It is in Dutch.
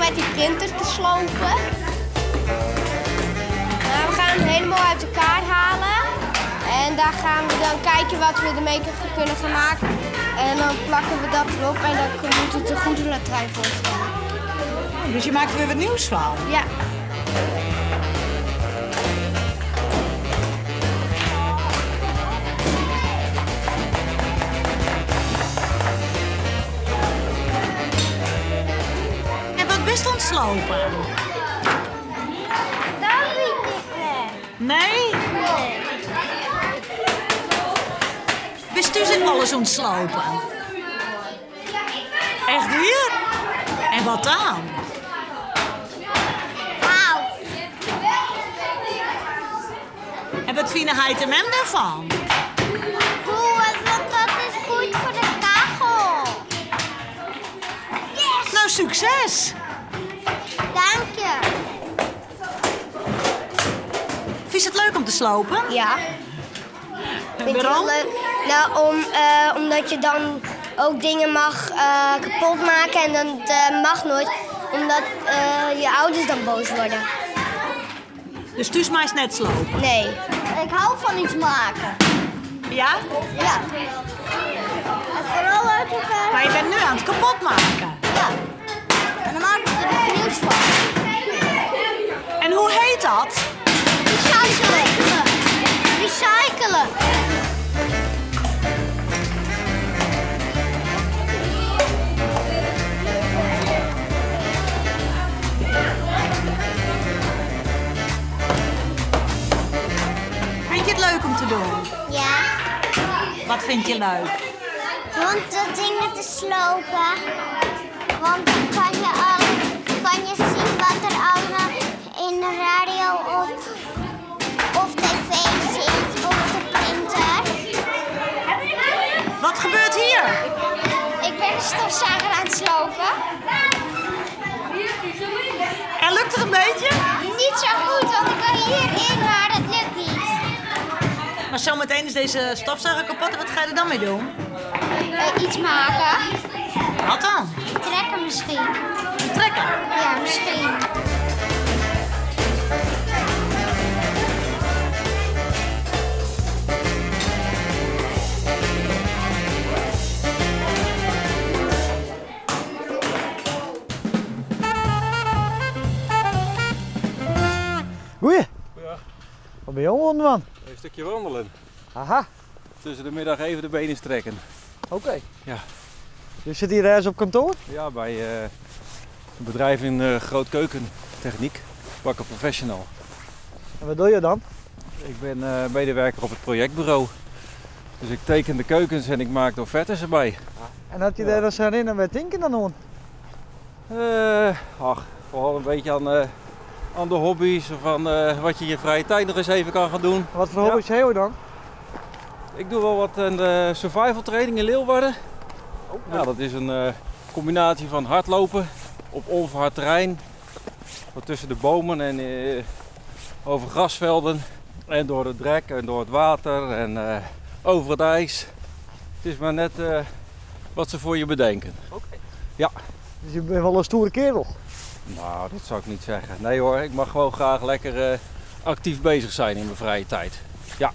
met die printer te slopen. Nou, we gaan hem helemaal uit elkaar halen. En daar gaan we dan kijken wat we ermee kunnen gaan maken. En dan plakken we dat erop en dan moet het een goede latrijn voorstellen. Dus je maakt er weer wat nieuws van? Ja. En wat best aan het slopen? Dat weet ik Nee? Nee. Bist dus in alles aan het slopen? Echt weer? En wat dan? Wauw. En wat vinden hij en hem daarvan? Goed, want dat is goed voor de kachel. Yes! Nou, succes! Dank je. Vind je het leuk om te slopen? Ja. En waarom? Nou, omdat je dan ook dingen mag kapot maken en dat mag nooit, omdat je ouders dan boos worden. Dus Thuis maar eens net slopen? Nee. Ik hou van iets maken. Ja? Ja. En vooral uit elkaar. Maar je bent nu aan het kapot maken. Ja. En dan maken we er iets nieuws van. En hoe heet dat? Recyclen. Recyclen. Vind je het leuk om te doen? Ja. Wat vind je leuk? Want de dingen te slopen. Want dan kan je zien wat er allemaal in de radio of tv zit of de printer. Wat gebeurt hier? Ik ben een stofzuiger aan het slopen. En lukt het een beetje? Niet zo goed, want ik wil hierin, maar dat lukt niet. Maar zometeen is deze stofzuiger kapot en wat ga je er dan mee doen? Iets maken. Wat dan? Trekken misschien. Trekken? Ja, misschien. Goeie. Ja, Wat ben je aan man? een stukje wandelen. Aha, Tussen de middag even de benen strekken. oké. Ja, Je zit hier ergens op kantoor? ja bij een bedrijf in grootkeukentechniek, Bakker Professional. En wat doe je dan? Ik ben medewerker op het projectbureau. Dus ik teken de keukens en ik maak de offertes erbij. En had je daar eens herinneren met Tinken dan aan? Vooral een beetje aan de hobby's of aan wat je in je vrije tijd nog eens even kan gaan doen. Wat voor hobby's heb je dan? Ik doe wel wat aan de survival training in Leeuwarden. Ja, dat is een combinatie van hardlopen op onverhard terrein. Wat tussen de bomen en over grasvelden. En door het drek en door het water en over het ijs. Het is maar net wat ze voor je bedenken. Ja. Dus je bent wel een stoere kerel. Nou, dat zou ik niet zeggen. Nee hoor, ik mag gewoon graag lekker actief bezig zijn in mijn vrije tijd. Ja.